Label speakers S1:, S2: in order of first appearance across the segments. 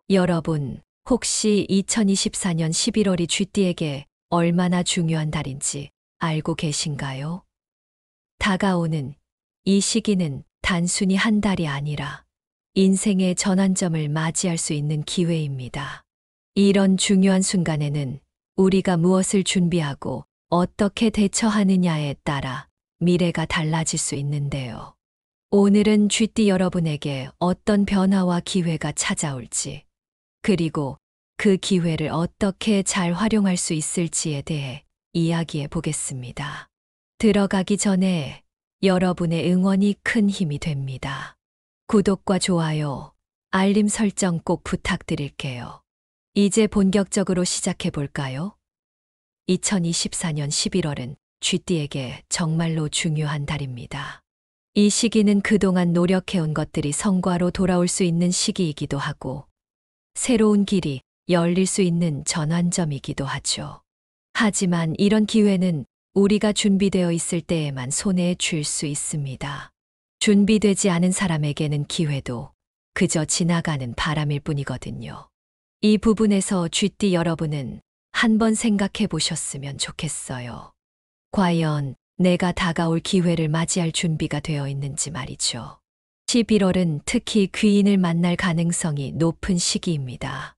S1: 여러분, 혹시 2024년 11월이 쥐띠에게 얼마나 중요한 달인지 알고 계신가요? 다가오는 이 시기는 단순히 한 달이 아니라 인생의 전환점을 맞이할 수 있는 기회입니다. 이런 중요한 순간에는 우리가 무엇을 준비하고 어떻게 대처하느냐에 따라 미래가 달라질 수 있는데요. 오늘은 쥐띠 여러분에게 어떤 변화와 기회가 찾아올지, 그리고 그 기회를 어떻게 잘 활용할 수 있을지에 대해 이야기해 보겠습니다. 들어가기 전에 여러분의 응원이 큰 힘이 됩니다. 구독과 좋아요, 알림 설정 꼭 부탁드릴게요. 이제 본격적으로 시작해 볼까요? 2024년 11월은 쥐띠에게 정말로 중요한 달입니다. 이 시기는 그동안 노력해온 것들이 성과로 돌아올 수 있는 시기이기도 하고, 새로운 길이 열릴 수 있는 전환점이기도 하죠. 하지만 이런 기회는 우리가 준비되어 있을 때에만 손에 쥘 수 있습니다. 준비되지 않은 사람에게는 기회도 그저 지나가는 바람일 뿐이거든요. 이 부분에서 쥐띠 여러분은 한번 생각해 보셨으면 좋겠어요. 과연 내가 다가올 기회를 맞이할 준비가 되어 있는지 말이죠. 11월은 특히 귀인을 만날 가능성이 높은 시기입니다.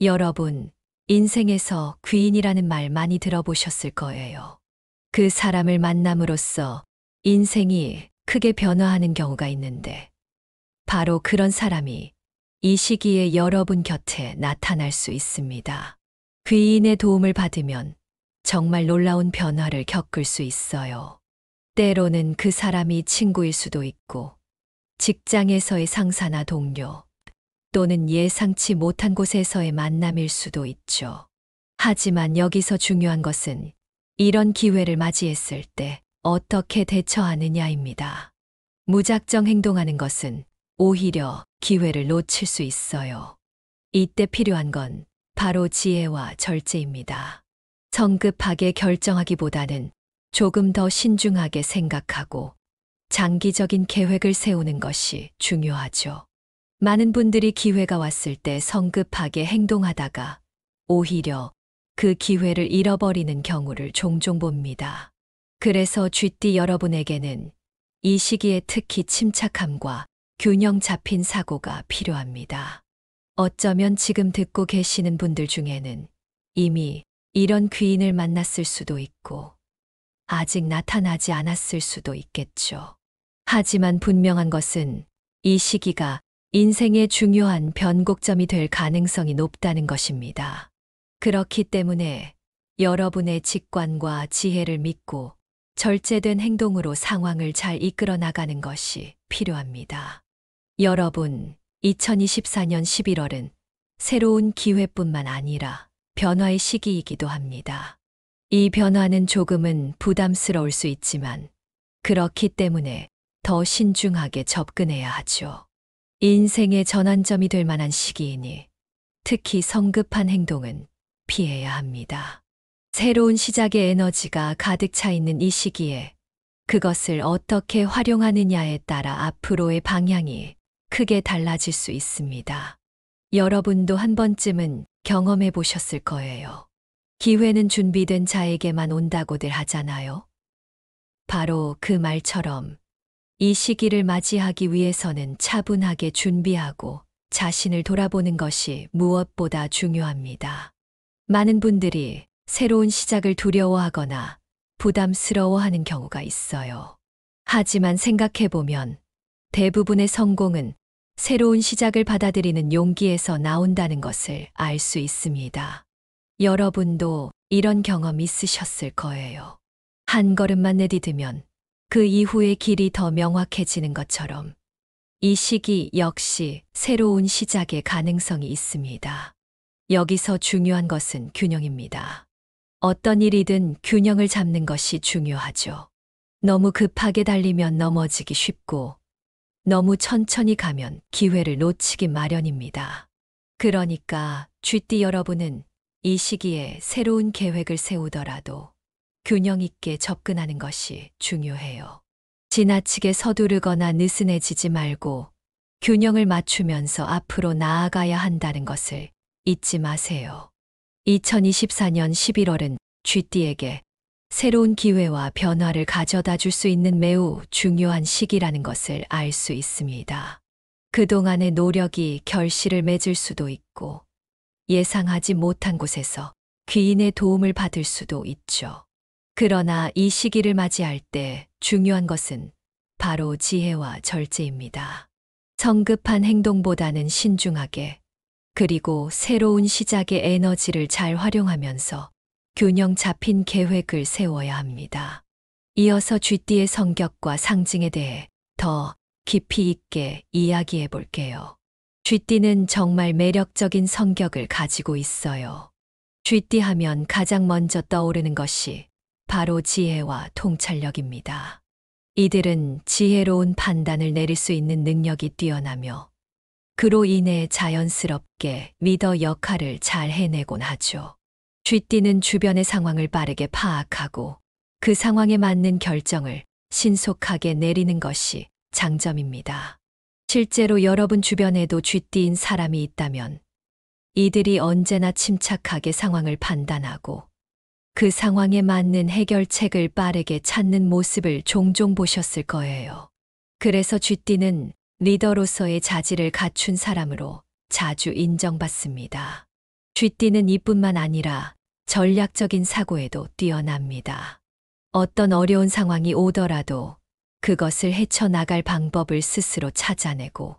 S1: 여러분, 인생에서 귀인이라는 말 많이 들어보셨을 거예요. 그 사람을 만남으로써 인생이 크게 변화하는 경우가 있는데, 바로 그런 사람이 이 시기에 여러분 곁에 나타날 수 있습니다. 귀인의 도움을 받으면 정말 놀라운 변화를 겪을 수 있어요. 때로는 그 사람이 친구일 수도 있고, 직장에서의 상사나 동료, 또는 예상치 못한 곳에서의 만남일 수도 있죠. 하지만 여기서 중요한 것은 이런 기회를 맞이했을 때 어떻게 대처하느냐입니다. 무작정 행동하는 것은 오히려 기회를 놓칠 수 있어요. 이때 필요한 건 바로 지혜와 절제입니다. 성급하게 결정하기보다는 조금 더 신중하게 생각하고 장기적인 계획을 세우는 것이 중요하죠. 많은 분들이 기회가 왔을 때 성급하게 행동하다가 오히려 그 기회를 잃어버리는 경우를 종종 봅니다. 그래서 쥐띠 여러분에게는 이 시기에 특히 침착함과 균형 잡힌 사고가 필요합니다. 어쩌면 지금 듣고 계시는 분들 중에는 이미 이런 귀인을 만났을 수도 있고, 아직 나타나지 않았을 수도 있겠죠. 하지만 분명한 것은 이 시기가 인생의 중요한 변곡점이 될 가능성이 높다는 것입니다. 그렇기 때문에 여러분의 직관과 지혜를 믿고 절제된 행동으로 상황을 잘 이끌어 나가는 것이 필요합니다. 여러분, 2024년 11월은 새로운 기회뿐만 아니라 변화의 시기이기도 합니다. 이 변화는 조금은 부담스러울 수 있지만, 그렇기 때문에 더 신중하게 접근해야 하죠. 인생의 전환점이 될 만한 시기이니 특히 성급한 행동은 피해야 합니다. 새로운 시작의 에너지가 가득 차 있는 이 시기에 그것을 어떻게 활용하느냐에 따라 앞으로의 방향이 크게 달라질 수 있습니다. 여러분도 한 번쯤은 경험해 보셨을 거예요. 기회는 준비된 자에게만 온다고들 하잖아요. 바로 그 말처럼 이 시기를 맞이하기 위해서는 차분하게 준비하고 자신을 돌아보는 것이 무엇보다 중요합니다. 많은 분들이 새로운 시작을 두려워하거나 부담스러워하는 경우가 있어요. 하지만 생각해보면 대부분의 성공은 새로운 시작을 받아들이는 용기에서 나온다는 것을 알 수 있습니다. 여러분도 이런 경험 있으셨을 거예요. 한 걸음만 내디디면 그 이후의 길이 더 명확해지는 것처럼 이 시기 역시 새로운 시작의 가능성이 있습니다. 여기서 중요한 것은 균형입니다. 어떤 일이든 균형을 잡는 것이 중요하죠. 너무 급하게 달리면 넘어지기 쉽고, 너무 천천히 가면 기회를 놓치기 마련입니다. 그러니까 쥐띠 여러분은 이 시기에 새로운 계획을 세우더라도 균형 있게 접근하는 것이 중요해요. 지나치게 서두르거나 느슨해지지 말고 균형을 맞추면서 앞으로 나아가야 한다는 것을 잊지 마세요. 2024년 11월은 쥐띠에게 새로운 기회와 변화를 가져다 줄 수 있는 매우 중요한 시기라는 것을 알 수 있습니다. 그동안의 노력이 결실을 맺을 수도 있고 예상하지 못한 곳에서 귀인의 도움을 받을 수도 있죠. 그러나 이 시기를 맞이할 때 중요한 것은 바로 지혜와 절제입니다. 성급한 행동보다는 신중하게, 그리고 새로운 시작의 에너지를 잘 활용하면서 균형 잡힌 계획을 세워야 합니다. 이어서 쥐띠의 성격과 상징에 대해 더 깊이 있게 이야기해 볼게요. 쥐띠는 정말 매력적인 성격을 가지고 있어요. 쥐띠 하면 가장 먼저 떠오르는 것이 바로 지혜와 통찰력입니다. 이들은 지혜로운 판단을 내릴 수 있는 능력이 뛰어나며 그로 인해 자연스럽게 리더 역할을 잘 해내곤 하죠. 쥐띠는 주변의 상황을 빠르게 파악하고 그 상황에 맞는 결정을 신속하게 내리는 것이 장점입니다. 실제로 여러분 주변에도 쥐띠인 사람이 있다면 이들이 언제나 침착하게 상황을 판단하고 그 상황에 맞는 해결책을 빠르게 찾는 모습을 종종 보셨을 거예요. 그래서 쥐띠는 리더로서의 자질을 갖춘 사람으로 자주 인정받습니다. 쥐띠는 이뿐만 아니라 전략적인 사고에도 뛰어납니다. 어떤 어려운 상황이 오더라도 그것을 헤쳐나갈 방법을 스스로 찾아내고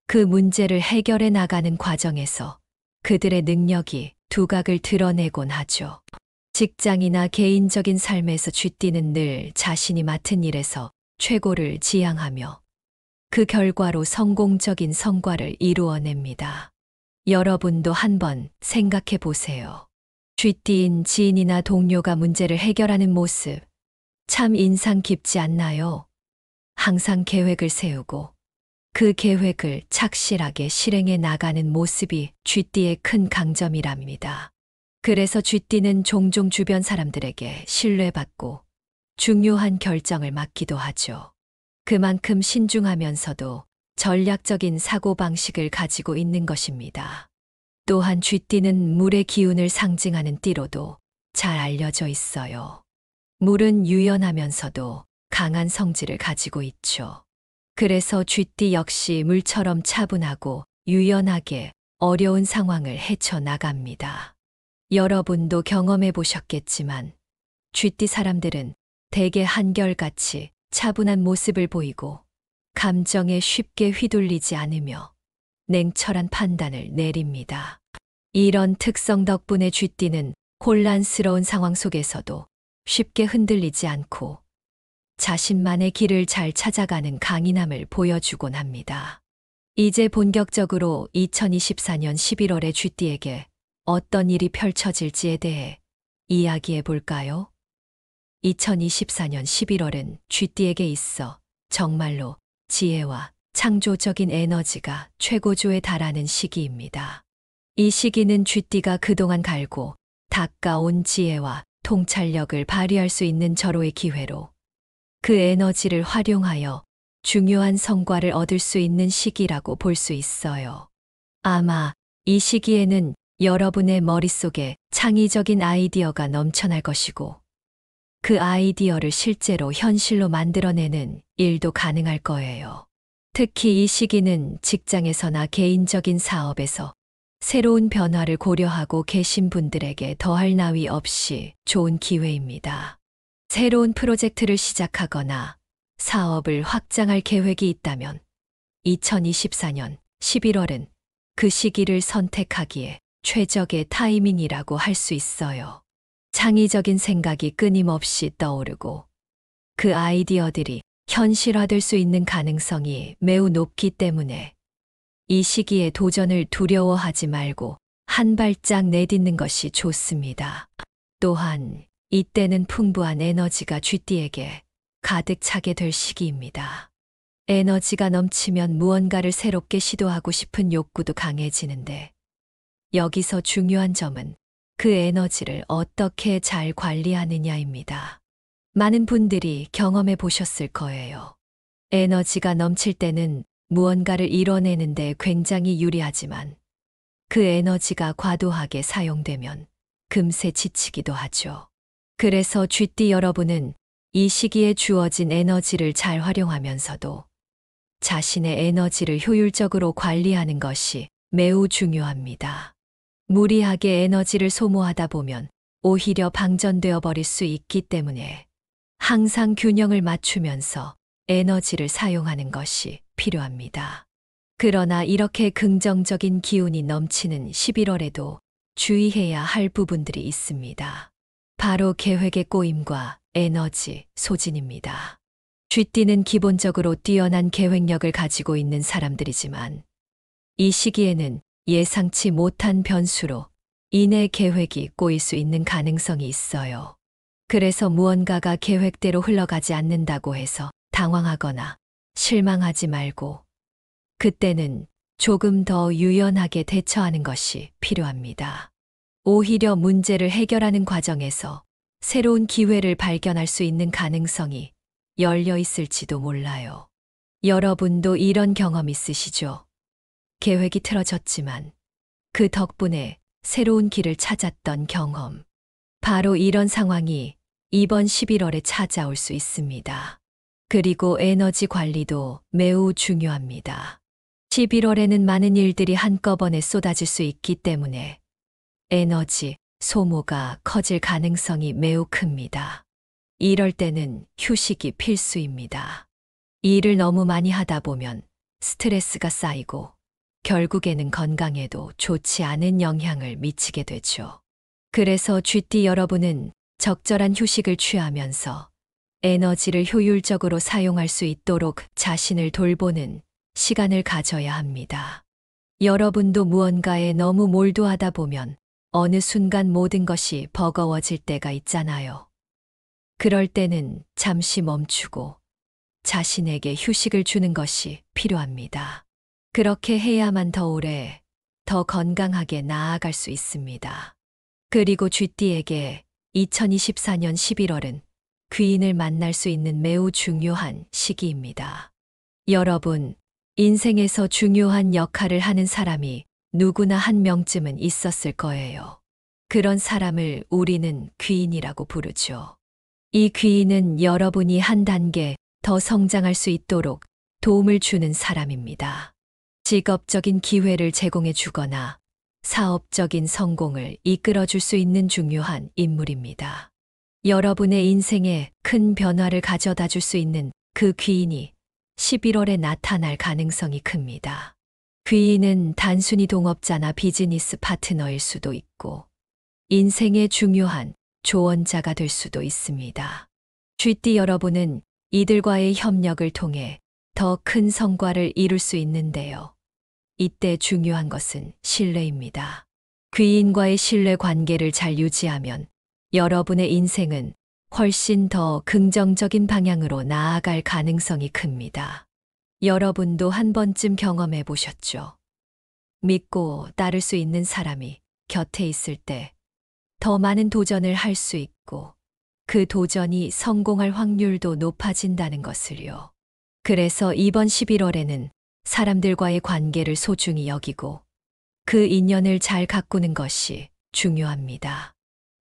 S1: 그 문제를 해결해 나가는 과정에서 그들의 능력이 두각을 드러내곤 하죠. 직장이나 개인적인 삶에서 쥐띠는 늘 자신이 맡은 일에서 최고를 지향하며 그 결과로 성공적인 성과를 이루어냅니다. 여러분도 한번 생각해 보세요. 쥐띠인 지인이나 동료가 문제를 해결하는 모습, 참 인상 깊지 않나요? 항상 계획을 세우고 그 계획을 착실하게 실행해 나가는 모습이 쥐띠의 큰 강점이랍니다. 그래서 쥐띠는 종종 주변 사람들에게 신뢰받고 중요한 결정을 맡기도 하죠. 그만큼 신중하면서도 전략적인 사고방식을 가지고 있는 것입니다. 또한 쥐띠는 물의 기운을 상징하는 띠로도 잘 알려져 있어요. 물은 유연하면서도 강한 성질을 가지고 있죠. 그래서 쥐띠 역시 물처럼 차분하고 유연하게 어려운 상황을 헤쳐나갑니다. 여러분도 경험해 보셨겠지만 쥐띠 사람들은 대개 한결같이 차분한 모습을 보이고 감정에 쉽게 휘둘리지 않으며 냉철한 판단을 내립니다. 이런 특성 덕분에 쥐띠는 혼란스러운 상황 속에서도 쉽게 흔들리지 않고 자신만의 길을 잘 찾아가는 강인함을 보여주곤 합니다. 이제 본격적으로 2024년 11월에 쥐띠에게 어떤 일이 펼쳐질지에 대해 이야기해 볼까요? 2024년 11월은 쥐띠에게 있어 정말로 지혜와 창조적인 에너지가 최고조에 달하는 시기입니다. 이 시기는 쥐띠가 그동안 갈고 닦아온 지혜와 통찰력을 발휘할 수 있는 절호의 기회로 그 에너지를 활용하여 중요한 성과를 얻을 수 있는 시기라고 볼 수 있어요. 아마 이 시기에는 여러분의 머릿속에 창의적인 아이디어가 넘쳐날 것이고 그 아이디어를 실제로 현실로 만들어내는 일도 가능할 거예요. 특히 이 시기는 직장에서나 개인적인 사업에서 새로운 변화를 고려하고 계신 분들에게 더할 나위 없이 좋은 기회입니다. 새로운 프로젝트를 시작하거나 사업을 확장할 계획이 있다면 2024년 11월은 그 시기를 선택하기에 최적의 타이밍이라고 할 수 있어요. 창의적인 생각이 끊임없이 떠오르고 그 아이디어들이 현실화될 수 있는 가능성이 매우 높기 때문에 이 시기에 도전을 두려워하지 말고 한 발짝 내딛는 것이 좋습니다. 또한 이때는 풍부한 에너지가 쥐띠에게 가득 차게 될 시기입니다. 에너지가 넘치면 무언가를 새롭게 시도하고 싶은 욕구도 강해지는데 여기서 중요한 점은 그 에너지를 어떻게 잘 관리하느냐입니다. 많은 분들이 경험해 보셨을 거예요. 에너지가 넘칠 때는 무언가를 이뤄내는데 굉장히 유리하지만 그 에너지가 과도하게 사용되면 금세 지치기도 하죠. 그래서 쥐띠 여러분은 이 시기에 주어진 에너지를 잘 활용하면서도 자신의 에너지를 효율적으로 관리하는 것이 매우 중요합니다. 무리하게 에너지를 소모하다 보면 오히려 방전되어 버릴 수 있기 때문에 항상 균형을 맞추면서 에너지를 사용하는 것이 필요합니다. 그러나 이렇게 긍정적인 기운이 넘치는 11월에도 주의해야 할 부분들이 있습니다. 바로 계획의 꼬임과 에너지 소진입니다. 쥐띠는 기본적으로 뛰어난 계획력을 가지고 있는 사람들이지만 이 시기에는 예상치 못한 변수로 인해 계획이 꼬일 수 있는 가능성이 있어요. 그래서 무언가가 계획대로 흘러가지 않는다고 해서 당황하거나 실망하지 말고 그때는 조금 더 유연하게 대처하는 것이 필요합니다. 오히려 문제를 해결하는 과정에서 새로운 기회를 발견할 수 있는 가능성이 열려 있을지도 몰라요. 여러분도 이런 경험 있으시죠? 계획이 틀어졌지만 그 덕분에 새로운 길을 찾았던 경험. 바로 이런 상황이 이번 11월에 찾아올 수 있습니다. 그리고 에너지 관리도 매우 중요합니다. 11월에는 많은 일들이 한꺼번에 쏟아질 수 있기 때문에 에너지 소모가 커질 가능성이 매우 큽니다. 이럴 때는 휴식이 필수입니다. 일을 너무 많이 하다 보면 스트레스가 쌓이고 결국에는 건강에도 좋지 않은 영향을 미치게 되죠. 그래서 쥐띠 여러분은 적절한 휴식을 취하면서 에너지를 효율적으로 사용할 수 있도록 자신을 돌보는 시간을 가져야 합니다. 여러분도 무언가에 너무 몰두하다 보면 어느 순간 모든 것이 버거워질 때가 있잖아요. 그럴 때는 잠시 멈추고 자신에게 휴식을 주는 것이 필요합니다. 그렇게 해야만 더 오래, 더 건강하게 나아갈 수 있습니다. 그리고 쥐띠에게 2024년 11월은 귀인을 만날 수 있는 매우 중요한 시기입니다. 여러분, 인생에서 중요한 역할을 하는 사람이 누구나 한 명쯤은 있었을 거예요. 그런 사람을 우리는 귀인이라고 부르죠. 이 귀인은 여러분이 한 단계 더 성장할 수 있도록 도움을 주는 사람입니다. 직업적인 기회를 제공해 주거나 사업적인 성공을 이끌어 줄 수 있는 중요한 인물입니다. 여러분의 인생에 큰 변화를 가져다 줄 수 있는 그 귀인이 11월에 나타날 가능성이 큽니다. 귀인은 단순히 동업자나 비즈니스 파트너일 수도 있고 인생의 중요한 조언자가 될 수도 있습니다. 쥐띠 여러분은 이들과의 협력을 통해 더 큰 성과를 이룰 수 있는데요. 이때 중요한 것은 신뢰입니다. 귀인과의 신뢰 관계를 잘 유지하면 여러분의 인생은 훨씬 더 긍정적인 방향으로 나아갈 가능성이 큽니다. 여러분도 한 번쯤 경험해 보셨죠? 믿고 따를 수 있는 사람이 곁에 있을 때 더 많은 도전을 할 수 있고 그 도전이 성공할 확률도 높아진다는 것을요. 그래서 이번 11월에는 사람들과의 관계를 소중히 여기고 그 인연을 잘 가꾸는 것이 중요합니다.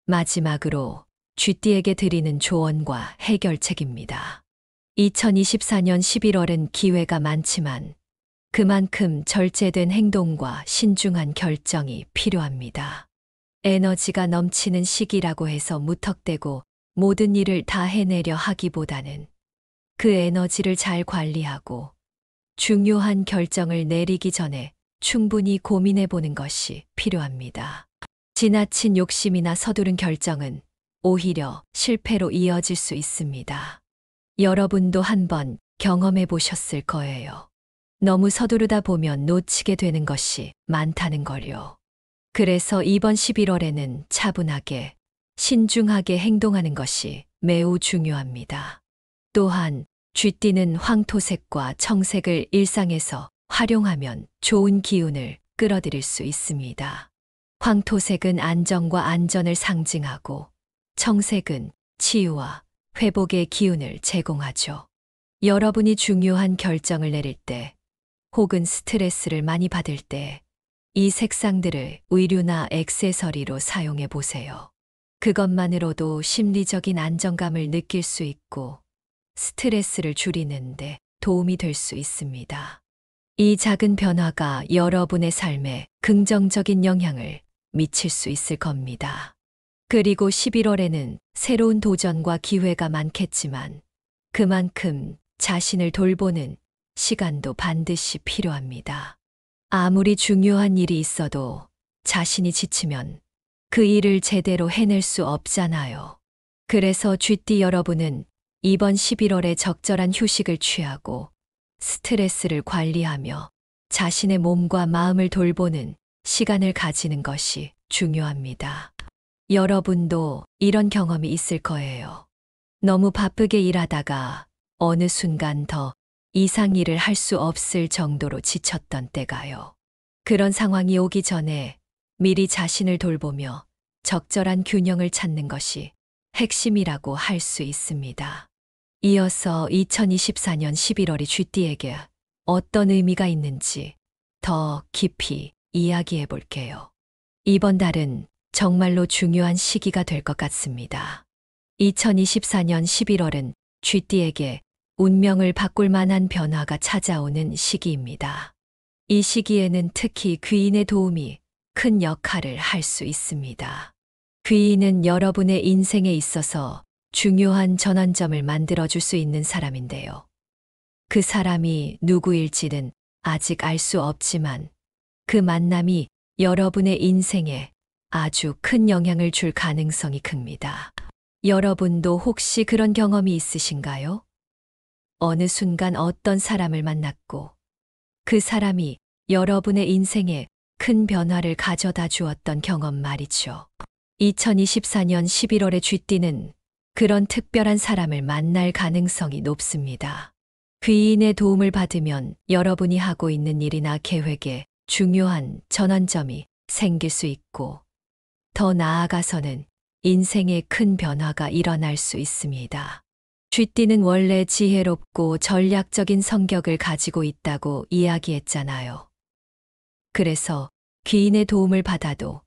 S1: 마지막으로 쥐띠에게 드리는 조언과 해결책입니다. 2024년 11월은 기회가 많지만 그만큼 절제된 행동과 신중한 결정이 필요합니다. 에너지가 넘치는 시기라고 해서 무턱대고 모든 일을 다 해내려 하기보다는 그 에너지를 잘 관리하고 중요한 결정을 내리기 전에 충분히 고민해 보는 것이 필요합니다. 지나친 욕심이나 서두른 결정은 오히려 실패로 이어질 수 있습니다. 여러분도 한번 경험해 보셨을 거예요. 너무 서두르다 보면 놓치게 되는 것이 많다는 걸요. 그래서 이번 11월에는 차분하게, 신중하게 행동하는 것이 매우 중요합니다. 또한 쥐띠는 황토색과 청색을 일상에서 활용하면 좋은 기운을 끌어들일 수 있습니다. 황토색은 안정과 안전을 상징하고 청색은 치유와 회복의 기운을 제공하죠. 여러분이 중요한 결정을 내릴 때 혹은 스트레스를 많이 받을 때 이 색상들을 의류나 액세서리로 사용해 보세요. 그것만으로도 심리적인 안정감을 느낄 수 있고 스트레스를 줄이는데 도움이 될 수 있습니다. 이 작은 변화가 여러분의 삶에 긍정적인 영향을 미칠 수 있을 겁니다. 그리고 11월에는 새로운 도전과 기회가 많겠지만 그만큼 자신을 돌보는 시간도 반드시 필요합니다. 아무리 중요한 일이 있어도 자신이 지치면 그 일을 제대로 해낼 수 없잖아요. 그래서 쥐띠 여러분은 이번 11월에 적절한 휴식을 취하고 스트레스를 관리하며 자신의 몸과 마음을 돌보는 시간을 가지는 것이 중요합니다. 여러분도 이런 경험이 있을 거예요. 너무 바쁘게 일하다가 어느 순간 더 이상 일을 할 수 없을 정도로 지쳤던 때가요. 그런 상황이 오기 전에 미리 자신을 돌보며 적절한 균형을 찾는 것이 핵심이라고 할 수 있습니다. 이어서 2024년 11월이 쥐띠에게 어떤 의미가 있는지 더 깊이 이야기해 볼게요. 이번 달은 정말로 중요한 시기가 될 것 같습니다. 2024년 11월은 쥐띠에게 운명을 바꿀 만한 변화가 찾아오는 시기입니다. 이 시기에는 특히 귀인의 도움이 큰 역할을 할 수 있습니다. 귀인은 여러분의 인생에 있어서 중요한 전환점을 만들어줄 수 있는 사람인데요. 그 사람이 누구일지는 아직 알 수 없지만 그 만남이 여러분의 인생에 아주 큰 영향을 줄 가능성이 큽니다. 여러분도 혹시 그런 경험이 있으신가요? 어느 순간 어떤 사람을 만났고 그 사람이 여러분의 인생에 큰 변화를 가져다 주었던 경험 말이죠. 2024년 11월에 쥐띠는 그런 특별한 사람을 만날 가능성이 높습니다. 귀인의 도움을 받으면 여러분이 하고 있는 일이나 계획에 중요한 전환점이 생길 수 있고 더 나아가서는 인생에 큰 변화가 일어날 수 있습니다. 쥐띠는 원래 지혜롭고 전략적인 성격을 가지고 있다고 이야기했잖아요. 그래서 귀인의 도움을 받아도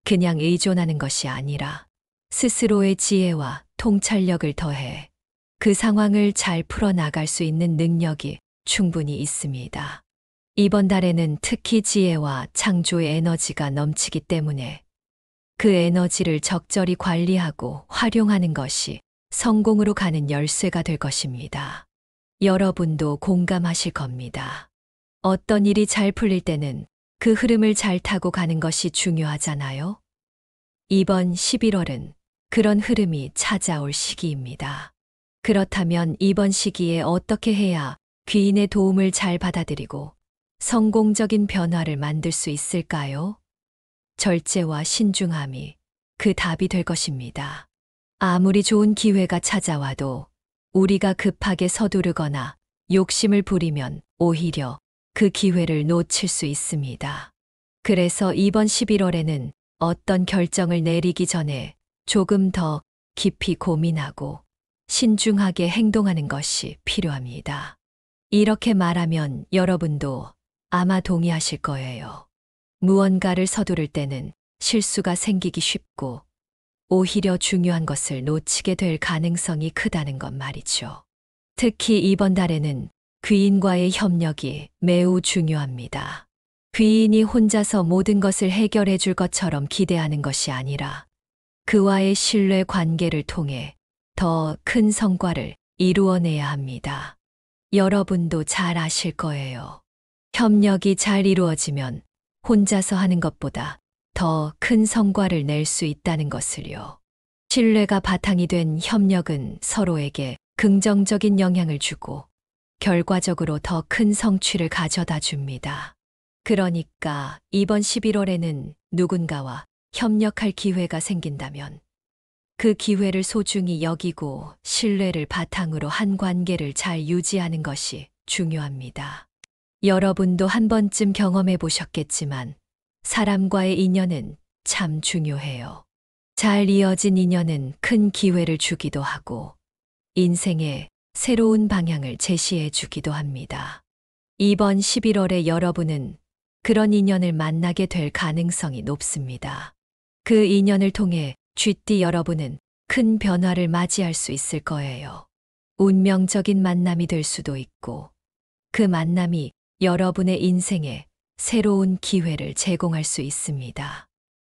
S1: 그냥 의존하는 것이 아니라 스스로의 지혜와 통찰력을 더해 그 상황을 잘 풀어나갈 수 있는 능력이 충분히 있습니다. 이번 달에는 특히 지혜와 창조의 에너지가 넘치기 때문에 그 에너지를 적절히 관리하고 활용하는 것이 성공으로 가는 열쇠가 될 것입니다. 여러분도 공감하실 겁니다. 어떤 일이 잘 풀릴 때는 그 흐름을 잘 타고 가는 것이 중요하잖아요. 이번 11월은 그런 흐름이 찾아올 시기입니다. 그렇다면 이번 시기에 어떻게 해야 귀인의 도움을 잘 받아들이고 성공적인 변화를 만들 수 있을까요? 절제와 신중함이 그 답이 될 것입니다. 아무리 좋은 기회가 찾아와도 우리가 급하게 서두르거나 욕심을 부리면 오히려 그 기회를 놓칠 수 있습니다. 그래서 이번 11월에는 어떤 결정을 내리기 전에 조금 더 깊이 고민하고 신중하게 행동하는 것이 필요합니다. 이렇게 말하면 여러분도 아마 동의하실 거예요. 무언가를 서두를 때는 실수가 생기기 쉽고 오히려 중요한 것을 놓치게 될 가능성이 크다는 것 말이죠. 특히 이번 달에는 귀인과의 협력이 매우 중요합니다. 귀인이 혼자서 모든 것을 해결해 줄 것처럼 기대하는 것이 아니라 그와의 신뢰 관계를 통해 더 큰 성과를 이루어내야 합니다. 여러분도 잘 아실 거예요. 협력이 잘 이루어지면 혼자서 하는 것보다 더 큰 성과를 낼 수 있다는 것을요. 신뢰가 바탕이 된 협력은 서로에게 긍정적인 영향을 주고 결과적으로 더 큰 성취를 가져다 줍니다. 그러니까 이번 11월에는 누군가와 협력할 기회가 생긴다면 그 기회를 소중히 여기고 신뢰를 바탕으로 한 관계를 잘 유지하는 것이 중요합니다. 여러분도 한 번쯤 경험해 보셨겠지만 사람과의 인연은 참 중요해요. 잘 이어진 인연은 큰 기회를 주기도 하고 인생의 새로운 방향을 제시해 주기도 합니다. 이번 11월에 여러분은 그런 인연을 만나게 될 가능성이 높습니다. 그 인연을 통해 쥐띠 여러분은 큰 변화를 맞이할 수 있을 거예요. 운명적인 만남이 될 수도 있고, 그 만남이 여러분의 인생에 새로운 기회를 제공할 수 있습니다.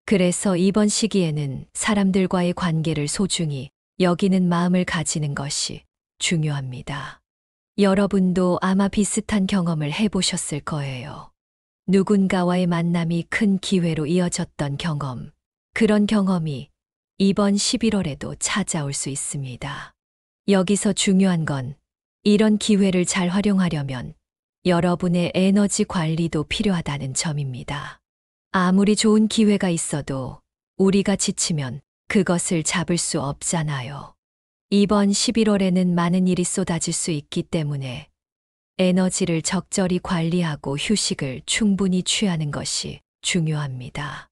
S1: 그래서 이번 시기에는 사람들과의 관계를 소중히 여기는 마음을 가지는 것이 중요합니다. 여러분도 아마 비슷한 경험을 해보셨을 거예요. 누군가와의 만남이 큰 기회로 이어졌던 경험, 그런 경험이 이번 11월에도 찾아올 수 있습니다. 여기서 중요한 건 이런 기회를 잘 활용하려면 여러분의 에너지 관리도 필요하다는 점입니다. 아무리 좋은 기회가 있어도 우리가 지치면 그것을 잡을 수 없잖아요. 이번 11월에는 많은 일이 쏟아질 수 있기 때문에 에너지를 적절히 관리하고 휴식을 충분히 취하는 것이 중요합니다.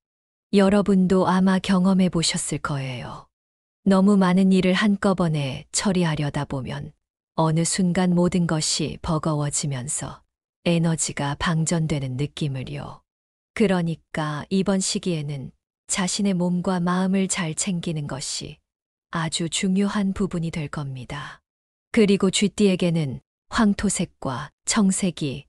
S1: 여러분도 아마 경험해 보셨을 거예요. 너무 많은 일을 한꺼번에 처리하려다 보면 어느 순간 모든 것이 버거워지면서 에너지가 방전되는 느낌을요. 그러니까 이번 시기에는 자신의 몸과 마음을 잘 챙기는 것이 아주 중요한 부분이 될 겁니다. 그리고 쥐띠에게는 황토색과 청색이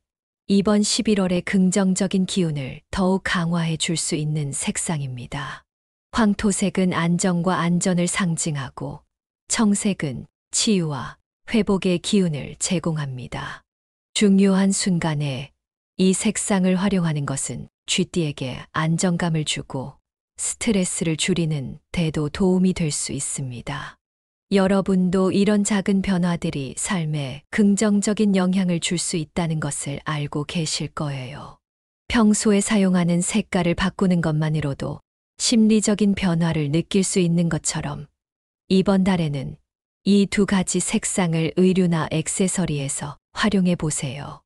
S1: 이번 11월의 긍정적인 기운을 더욱 강화해 줄 수 있는 색상입니다. 황토색은 안정과 안전을 상징하고 청색은 치유와 회복의 기운을 제공합니다. 중요한 순간에 이 색상을 활용하는 것은 쥐띠에게 안정감을 주고 스트레스를 줄이는 데도 도움이 될 수 있습니다. 여러분도 이런 작은 변화들이 삶에 긍정적인 영향을 줄 수 있다는 것을 알고 계실 거예요. 평소에 사용하는 색깔을 바꾸는 것만으로도 심리적인 변화를 느낄 수 있는 것처럼 이번 달에는 이 두 가지 색상을 의류나 액세서리에서 활용해 보세요.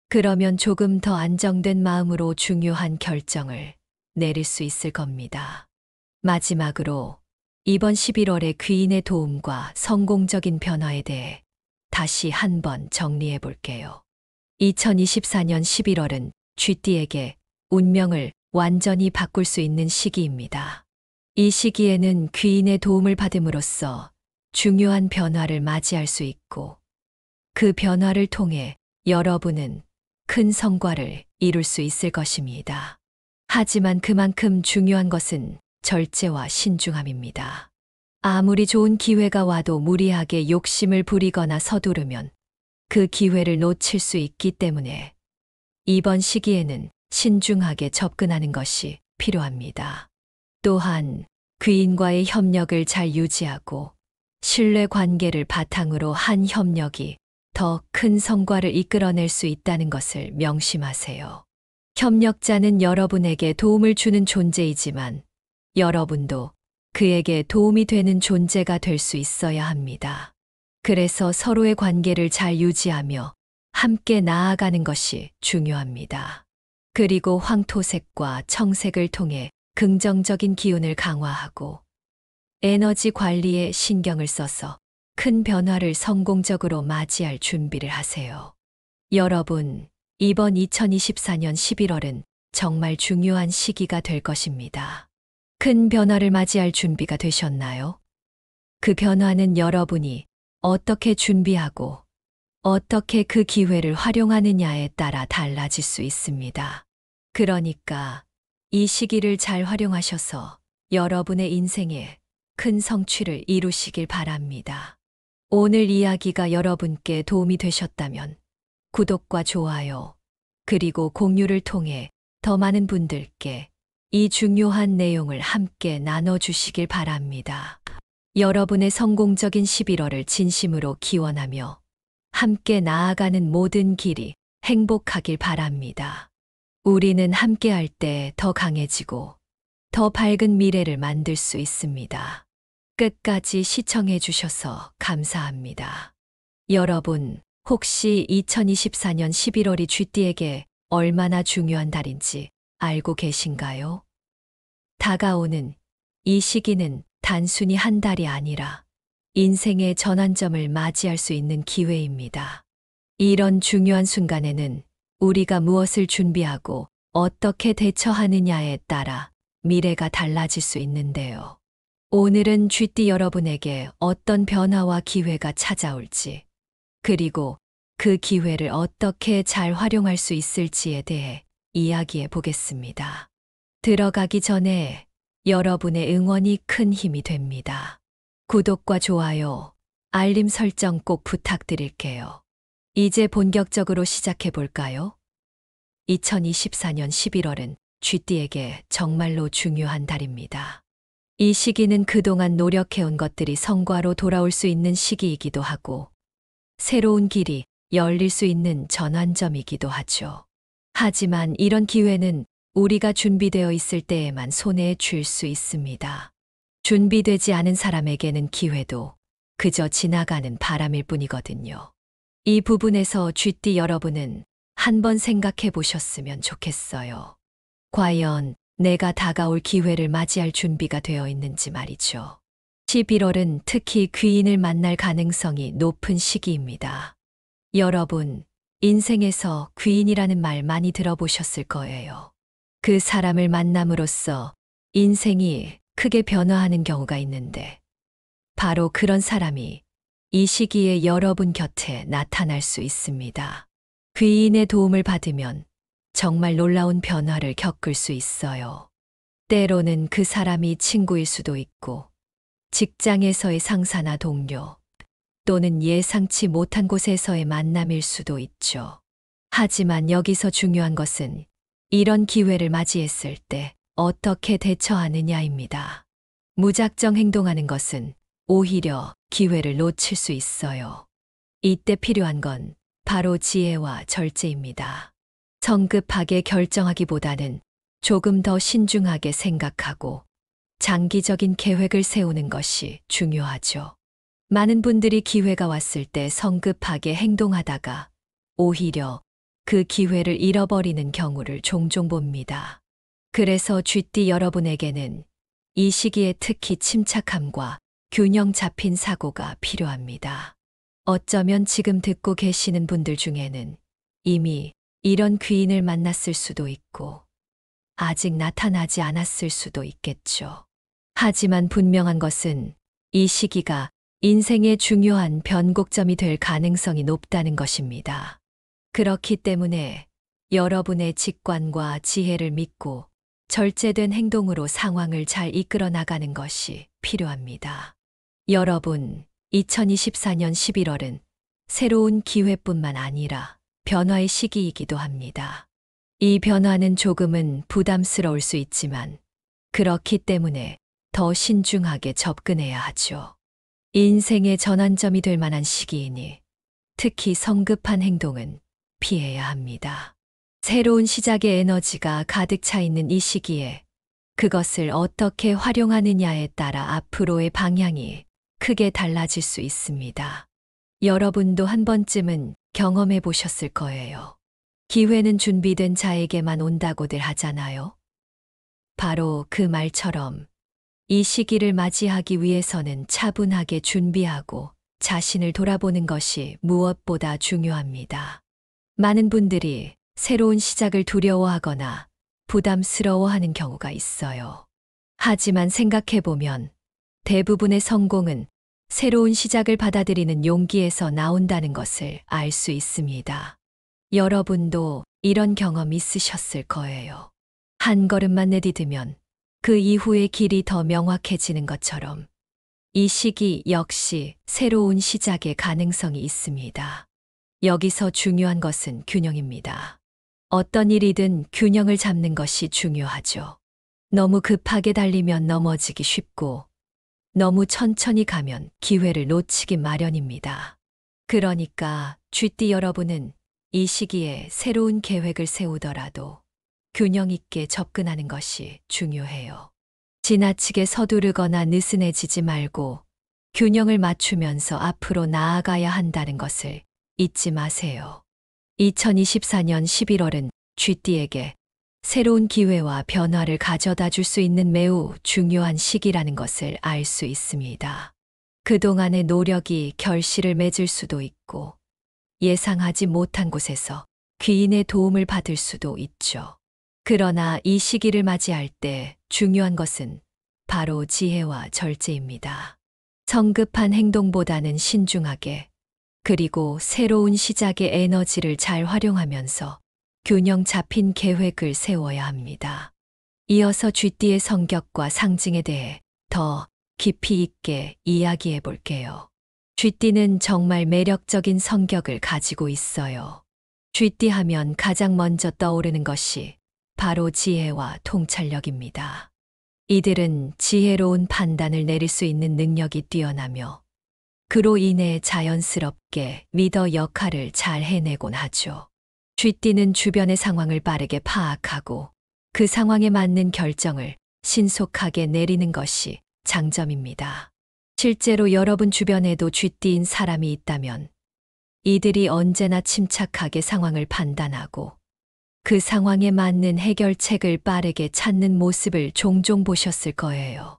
S1: 그러면 조금 더 안정된 마음으로 중요한 결정을 내릴 수 있을 겁니다. 마지막으로 이번 11월의 귀인의 도움과 성공적인 변화에 대해 다시 한번 정리해 볼게요. 2024년 11월은 쥐띠에게 운명을 완전히 바꿀 수 있는 시기입니다. 이 시기에는 귀인의 도움을 받음으로써 중요한 변화를 맞이할 수 있고, 그 변화를 통해 여러분은 큰 성과를 이룰 수 있을 것입니다. 하지만 그만큼 중요한 것은 절제와 신중함입니다. 아무리 좋은 기회가 와도 무리하게 욕심을 부리거나 서두르면 그 기회를 놓칠 수 있기 때문에 이번 시기에는 신중하게 접근하는 것이 필요합니다. 또한 귀인과의 협력을 잘 유지하고 신뢰 관계를 바탕으로 한 협력이 더 큰 성과를 이끌어낼 수 있다는 것을 명심하세요. 협력자는 여러분에게 도움을 주는 존재이지만 여러분도 그에게 도움이 되는 존재가 될 수 있어야 합니다. 그래서 서로의 관계를 잘 유지하며 함께 나아가는 것이 중요합니다. 그리고 황토색과 청색을 통해 긍정적인 기운을 강화하고 에너지 관리에 신경을 써서 큰 변화를 성공적으로 맞이할 준비를 하세요. 여러분, 이번 2024년 11월은 정말 중요한 시기가 될 것입니다. 큰 변화를 맞이할 준비가 되셨나요? 그 변화는 여러분이 어떻게 준비하고 어떻게 그 기회를 활용하느냐에 따라 달라질 수 있습니다. 그러니까 이 시기를 잘 활용하셔서 여러분의 인생에 큰 성취를 이루시길 바랍니다. 오늘 이야기가 여러분께 도움이 되셨다면 구독과 좋아요, 그리고 공유를 통해 더 많은 분들께 이 중요한 내용을 함께 나눠주시길 바랍니다. 여러분의 성공적인 11월을 진심으로 기원하며 함께 나아가는 모든 길이 행복하길 바랍니다. 우리는 함께할 때 더 강해지고 더 밝은 미래를 만들 수 있습니다. 끝까지 시청해 주셔서 감사합니다. 여러분, 혹시 2024년 11월이 쥐띠에게 얼마나 중요한 달인지 알고 계신가요? 다가오는 이 시기는 단순히 한 달이 아니라 인생의 전환점을 맞이할 수 있는 기회입니다. 이런 중요한 순간에는 우리가 무엇을 준비하고 어떻게 대처하느냐에 따라 미래가 달라질 수 있는데요. 오늘은 쥐띠 여러분에게 어떤 변화와 기회가 찾아올지, 그리고 그 기회를 어떻게 잘 활용할 수 있을지에 대해 이야기해 보겠습니다. 들어가기 전에 여러분의 응원이 큰 힘이 됩니다. 구독과 좋아요, 알림 설정 꼭 부탁드릴게요. 이제 본격적으로 시작해 볼까요? 2024년 11월은 쥐띠에게 정말로 중요한 달입니다. 이 시기는 그동안 노력해온 것들이 성과로 돌아올 수 있는 시기이기도 하고, 새로운 길이 열릴 수 있는 전환점이기도 하죠. 하지만 이런 기회는 우리가 준비되어 있을 때에만 손에 쥘 수 있습니다. 준비되지 않은 사람에게는 기회도 그저 지나가는 바람일 뿐이거든요. 이 부분에서 쥐띠 여러분은 한번 생각해 보셨으면 좋겠어요. 과연 내가 다가올 기회를 맞이할 준비가 되어 있는지 말이죠. 11월은 특히 귀인을 만날 가능성이 높은 시기입니다. 여러분, 인생에서 귀인이라는 말 많이 들어보셨을 거예요. 그 사람을 만남으로써 인생이 크게 변화하는 경우가 있는데, 바로 그런 사람이 이 시기에 여러분 곁에 나타날 수 있습니다. 귀인의 도움을 받으면 정말 놀라운 변화를 겪을 수 있어요. 때로는 그 사람이 친구일 수도 있고, 직장에서의 상사나 동료, 또는 예상치 못한 곳에서의 만남일 수도 있죠. 하지만 여기서 중요한 것은 이런 기회를 맞이했을 때 어떻게 대처하느냐입니다. 무작정 행동하는 것은 오히려 기회를 놓칠 수 있어요. 이때 필요한 건 바로 지혜와 절제입니다. 성급하게 결정하기보다는 조금 더 신중하게 생각하고 장기적인 계획을 세우는 것이 중요하죠. 많은 분들이 기회가 왔을 때 성급하게 행동하다가 오히려 그 기회를 잃어버리는 경우를 종종 봅니다. 그래서 쥐띠 여러분에게는 이 시기에 특히 침착함과 균형 잡힌 사고가 필요합니다. 어쩌면 지금 듣고 계시는 분들 중에는 이미 이런 귀인을 만났을 수도 있고, 아직 나타나지 않았을 수도 있겠죠. 하지만 분명한 것은 이 시기가 인생의 중요한 변곡점이 될 가능성이 높다는 것입니다. 그렇기 때문에 여러분의 직관과 지혜를 믿고 절제된 행동으로 상황을 잘 이끌어 나가는 것이 필요합니다. 여러분, 2024년 11월은 새로운 기회뿐만 아니라 변화의 시기이기도 합니다. 이 변화는 조금은 부담스러울 수 있지만, 그렇기 때문에 더 신중하게 접근해야 하죠. 인생의 전환점이 될 만한 시기이니 특히 성급한 행동은 피해야 합니다. 새로운 시작의 에너지가 가득 차 있는 이 시기에 그것을 어떻게 활용하느냐에 따라 앞으로의 방향이 크게 달라질 수 있습니다. 여러분도 한 번쯤은 경험해 보셨을 거예요. 기회는 준비된 자에게만 온다고들 하잖아요. 바로 그 말처럼 이 시기를 맞이하기 위해서는 차분하게 준비하고 자신을 돌아보는 것이 무엇보다 중요합니다. 많은 분들이 새로운 시작을 두려워하거나 부담스러워하는 경우가 있어요. 하지만 생각해보면 대부분의 성공은 새로운 시작을 받아들이는 용기에서 나온다는 것을 알 수 있습니다. 여러분도 이런 경험 있으셨을 거예요. 한 걸음만 내디디면 그 이후의 길이 더 명확해지는 것처럼 이 시기 역시 새로운 시작의 가능성이 있습니다. 여기서 중요한 것은 균형입니다. 어떤 일이든 균형을 잡는 것이 중요하죠. 너무 급하게 달리면 넘어지기 쉽고, 너무 천천히 가면 기회를 놓치기 마련입니다. 그러니까 쥐띠 여러분은 이 시기에 새로운 계획을 세우더라도 균형 있게 접근하는 것이 중요해요. 지나치게 서두르거나 느슨해지지 말고 균형을 맞추면서 앞으로 나아가야 한다는 것을 잊지 마세요. 2024년 11월은 쥐띠에게 새로운 기회와 변화를 가져다 줄 수 있는 매우 중요한 시기라는 것을 알 수 있습니다. 그동안의 노력이 결실을 맺을 수도 있고, 예상하지 못한 곳에서 귀인의 도움을 받을 수도 있죠. 그러나 이 시기를 맞이할 때 중요한 것은 바로 지혜와 절제입니다. 성급한 행동보다는 신중하게, 그리고 새로운 시작의 에너지를 잘 활용하면서 균형 잡힌 계획을 세워야 합니다. 이어서 쥐띠의 성격과 상징에 대해 더 깊이 있게 이야기해 볼게요. 쥐띠는 정말 매력적인 성격을 가지고 있어요. 쥐띠 하면 가장 먼저 떠오르는 것이 바로 지혜와 통찰력입니다. 이들은 지혜로운 판단을 내릴 수 있는 능력이 뛰어나며 그로 인해 자연스럽게 리더 역할을 잘 해내곤 하죠. 쥐띠는 주변의 상황을 빠르게 파악하고 그 상황에 맞는 결정을 신속하게 내리는 것이 장점입니다. 실제로 여러분 주변에도 쥐띠인 사람이 있다면 이들이 언제나 침착하게 상황을 판단하고 그 상황에 맞는 해결책을 빠르게 찾는 모습을 종종 보셨을 거예요.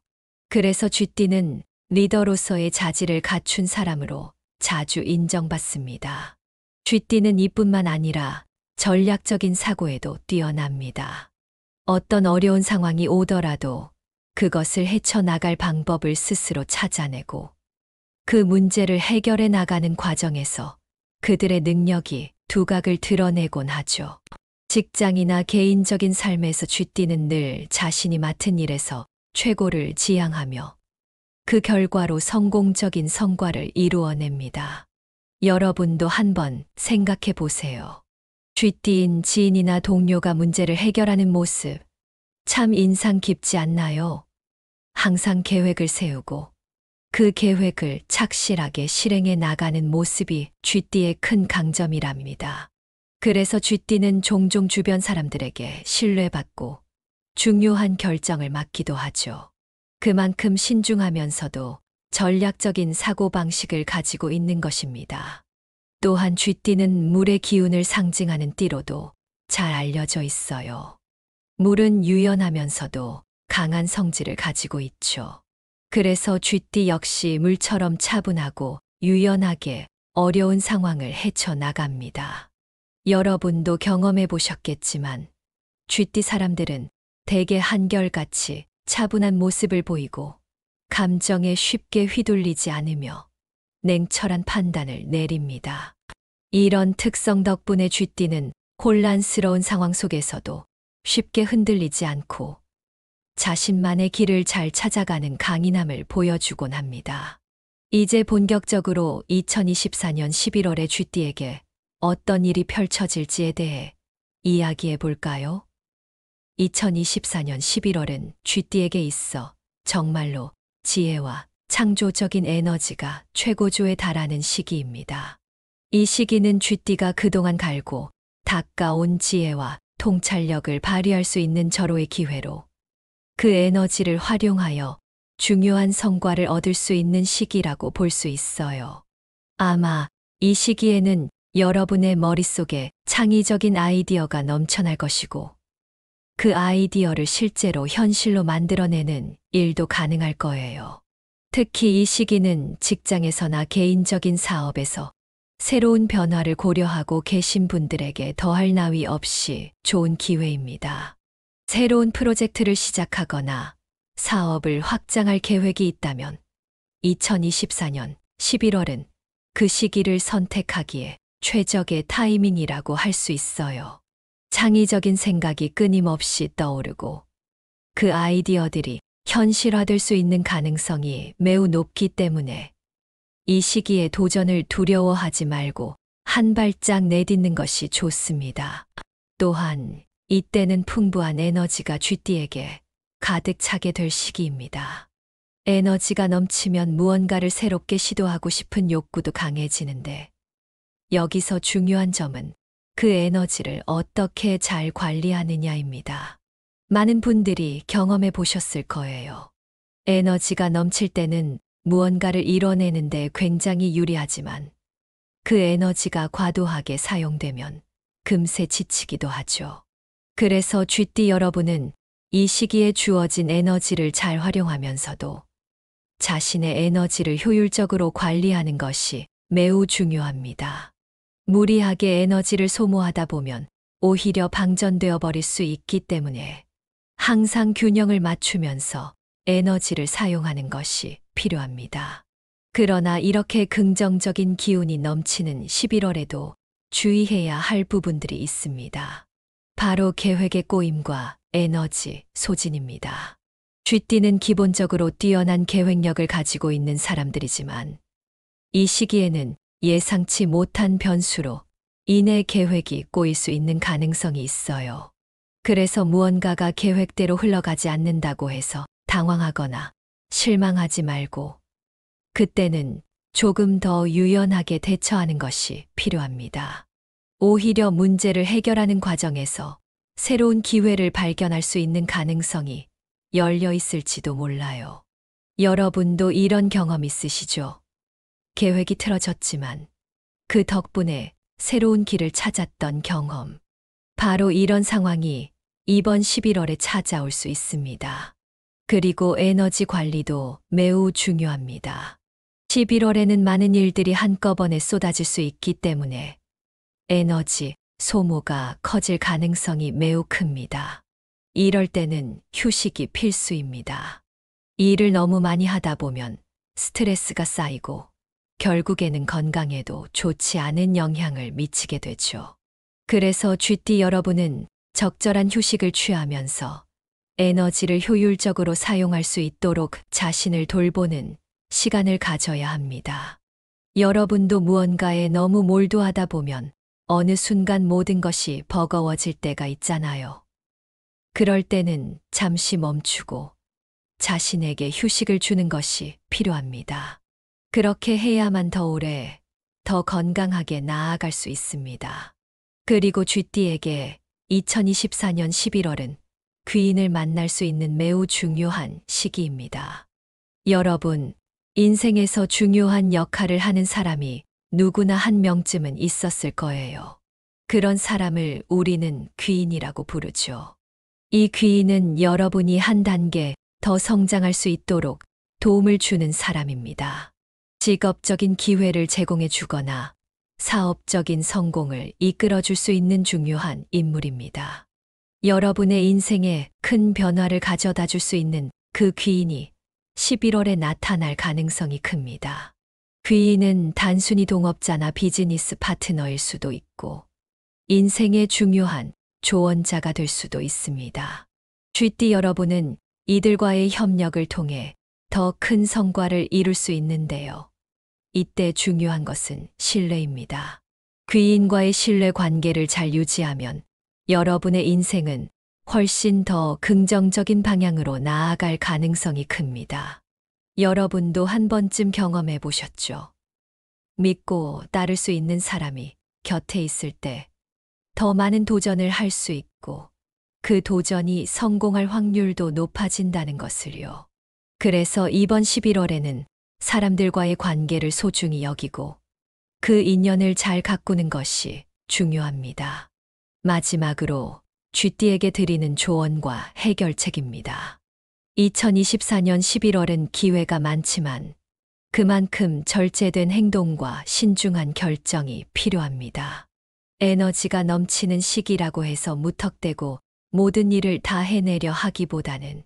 S1: 그래서 쥐띠는 리더로서의 자질을 갖춘 사람으로 자주 인정받습니다. 쥐띠는 이뿐만 아니라 전략적인 사고에도 뛰어납니다. 어떤 어려운 상황이 오더라도 그것을 헤쳐나갈 방법을 스스로 찾아내고 그 문제를 해결해 나가는 과정에서 그들의 능력이 두각을 드러내곤 하죠. 직장이나 개인적인 삶에서 쥐띠는 늘 자신이 맡은 일에서 최고를 지향하며 그 결과로 성공적인 성과를 이루어냅니다. 여러분도 한번 생각해 보세요. 쥐띠인 지인이나 동료가 문제를 해결하는 모습, 참 인상 깊지 않나요? 항상 계획을 세우고 그 계획을 착실하게 실행해 나가는 모습이 쥐띠의 큰 강점이랍니다. 그래서 쥐띠는 종종 주변 사람들에게 신뢰받고 중요한 결정을 맡기도 하죠. 그만큼 신중하면서도 전략적인 사고방식을 가지고 있는 것입니다. 또한 쥐띠는 물의 기운을 상징하는 띠로도 잘 알려져 있어요. 물은 유연하면서도 강한 성질을 가지고 있죠. 그래서 쥐띠 역시 물처럼 차분하고 유연하게 어려운 상황을 헤쳐나갑니다. 여러분도 경험해 보셨겠지만 쥐띠 사람들은 대개 한결같이 차분한 모습을 보이고 감정에 쉽게 휘둘리지 않으며 냉철한 판단을 내립니다. 이런 특성 덕분에 쥐띠는 혼란스러운 상황 속에서도 쉽게 흔들리지 않고 자신만의 길을 잘 찾아가는 강인함을 보여주곤 합니다. 이제 본격적으로 2024년 11월에 쥐띠에게 어떤 일이 펼쳐질지에 대해 이야기해 볼까요? 2024년 11월은 쥐띠에게 있어 정말로 지혜와 창조적인 에너지가 최고조에 달하는 시기입니다. 이 시기는 쥐띠가 그동안 갈고 닦아온 지혜와 통찰력을 발휘할 수 있는 절호의 기회로 그 에너지를 활용하여 중요한 성과를 얻을 수 있는 시기라고 볼 수 있어요. 아마 이 시기에는 여러분의 머릿속에 창의적인 아이디어가 넘쳐날 것이고 그 아이디어를 실제로 현실로 만들어내는 일도 가능할 거예요. 특히 이 시기는 직장에서나 개인적인 사업에서 새로운 변화를 고려하고 계신 분들에게 더할 나위 없이 좋은 기회입니다. 새로운 프로젝트를 시작하거나 사업을 확장할 계획이 있다면 2024년 11월은 그 시기를 선택하기에 최적의 타이밍이라고 할 수 있어요. 창의적인 생각이 끊임없이 떠오르고 그 아이디어들이 현실화될 수 있는 가능성이 매우 높기 때문에 이 시기에 도전을 두려워하지 말고 한 발짝 내딛는 것이 좋습니다. 또한 이때는 풍부한 에너지가 쥐띠에게 가득 차게 될 시기입니다. 에너지가 넘치면 무언가를 새롭게 시도하고 싶은 욕구도 강해지는데 여기서 중요한 점은 그 에너지를 어떻게 잘 관리하느냐입니다. 많은 분들이 경험해 보셨을 거예요. 에너지가 넘칠 때는 무언가를 이뤄내는데 굉장히 유리하지만 그 에너지가 과도하게 사용되면 금세 지치기도 하죠. 그래서 쥐띠 여러분은 이 시기에 주어진 에너지를 잘 활용하면서도 자신의 에너지를 효율적으로 관리하는 것이 매우 중요합니다. 무리하게 에너지를 소모하다 보면 오히려 방전되어 버릴 수 있기 때문에 항상 균형을 맞추면서 에너지를 사용하는 것이 필요합니다. 그러나 이렇게 긍정적인 기운이 넘치는 11월에도 주의해야 할 부분들이 있습니다. 바로 계획의 꼬임과 에너지 소진입니다. 쥐띠는 기본적으로 뛰어난 계획력을 가지고 있는 사람들이지만 이 시기에는 예상치 못한 변수로 이내 계획이 꼬일 수 있는 가능성이 있어요. 그래서 무언가가 계획대로 흘러가지 않는다고 해서 당황하거나 실망하지 말고 그때는 조금 더 유연하게 대처하는 것이 필요합니다. 오히려 문제를 해결하는 과정에서 새로운 기회를 발견할 수 있는 가능성이 열려 있을지도 몰라요. 여러분도 이런 경험 있으시죠? 계획이 틀어졌지만 그 덕분에 새로운 길을 찾았던 경험. 바로 이런 상황이 이번 11월에 찾아올 수 있습니다. 그리고 에너지 관리도 매우 중요합니다. 11월에는 많은 일들이 한꺼번에 쏟아질 수 있기 때문에 에너지 소모가 커질 가능성이 매우 큽니다. 이럴 때는 휴식이 필수입니다. 일을 너무 많이 하다 보면 스트레스가 쌓이고 결국에는 건강에도 좋지 않은 영향을 미치게 되죠. 그래서 쥐띠 여러분은 적절한 휴식을 취하면서 에너지를 효율적으로 사용할 수 있도록 자신을 돌보는 시간을 가져야 합니다. 여러분도 무언가에 너무 몰두하다 보면 어느 순간 모든 것이 버거워질 때가 있잖아요. 그럴 때는 잠시 멈추고 자신에게 휴식을 주는 것이 필요합니다. 그렇게 해야만 더 오래, 더 건강하게 나아갈 수 있습니다. 그리고 쥐띠에게 2024년 11월은 귀인을 만날 수 있는 매우 중요한 시기입니다. 여러분, 인생에서 중요한 역할을 하는 사람이 누구나 한 명쯤은 있었을 거예요. 그런 사람을 우리는 귀인이라고 부르죠. 이 귀인은 여러분이 한 단계 더 성장할 수 있도록 도움을 주는 사람입니다. 직업적인 기회를 제공해 주거나 사업적인 성공을 이끌어 줄 수 있는 중요한 인물입니다. 여러분의 인생에 큰 변화를 가져다 줄 수 있는 그 귀인이 11월에 나타날 가능성이 큽니다. 귀인은 단순히 동업자나 비즈니스 파트너일 수도 있고 인생의 중요한 조언자가 될 수도 있습니다. 쥐띠 여러분은 이들과의 협력을 통해 더 큰 성과를 이룰 수 있는데요. 이때 중요한 것은 신뢰입니다. 귀인과의 신뢰 관계를 잘 유지하면 여러분의 인생은 훨씬 더 긍정적인 방향으로 나아갈 가능성이 큽니다. 여러분도 한 번쯤 경험해 보셨죠? 믿고 따를 수 있는 사람이 곁에 있을 때 더 많은 도전을 할 수 있고 그 도전이 성공할 확률도 높아진다는 것을요. 그래서 이번 11월에는 사람들과의 관계를 소중히 여기고 그 인연을 잘 가꾸는 것이 중요합니다. 마지막으로 쥐띠에게 드리는 조언과 해결책입니다. 2024년 11월은 기회가 많지만 그만큼 절제된 행동과 신중한 결정이 필요합니다. 에너지가 넘치는 시기라고 해서 무턱대고 모든 일을 다 해내려 하기보다는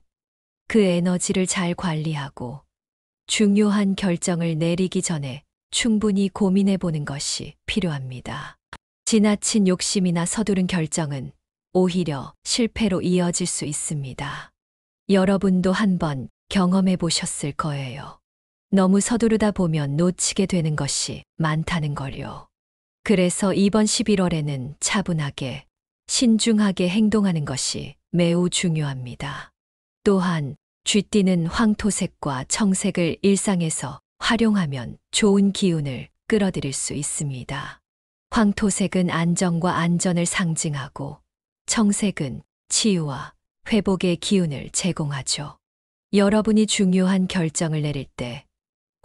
S1: 그 에너지를 잘 관리하고 중요한 결정을 내리기 전에 충분히 고민해 보는 것이 필요합니다. 지나친 욕심이나 서두른 결정은 오히려 실패로 이어질 수 있습니다. 여러분도 한번 경험해 보셨을 거예요. 너무 서두르다 보면 놓치게 되는 것이 많다는 걸요. 그래서 이번 11월에는 차분하게, 신중하게 행동하는 것이 매우 중요합니다. 또한 쥐띠는 황토색과 청색을 일상에서 활용하면 좋은 기운을 끌어들일 수 있습니다. 황토색은 안정과 안전을 상징하고 청색은 치유와 회복의 기운을 제공하죠. 여러분이 중요한 결정을 내릴 때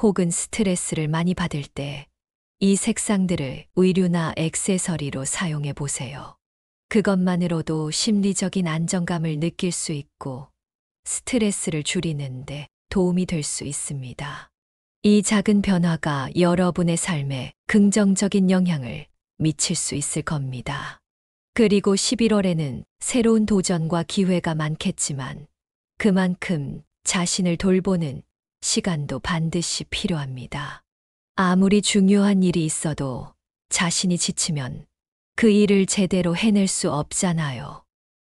S1: 혹은 스트레스를 많이 받을 때 이 색상들을 의류나 액세서리로 사용해 보세요. 그것만으로도 심리적인 안정감을 느낄 수 있고 스트레스를 줄이는데 도움이 될 수 있습니다. 이 작은 변화가 여러분의 삶에 긍정적인 영향을 미칠 수 있을 겁니다. 그리고 11월에는 새로운 도전과 기회가 많겠지만 그만큼 자신을 돌보는 시간도 반드시 필요합니다. 아무리 중요한 일이 있어도 자신이 지치면 그 일을 제대로 해낼 수 없잖아요.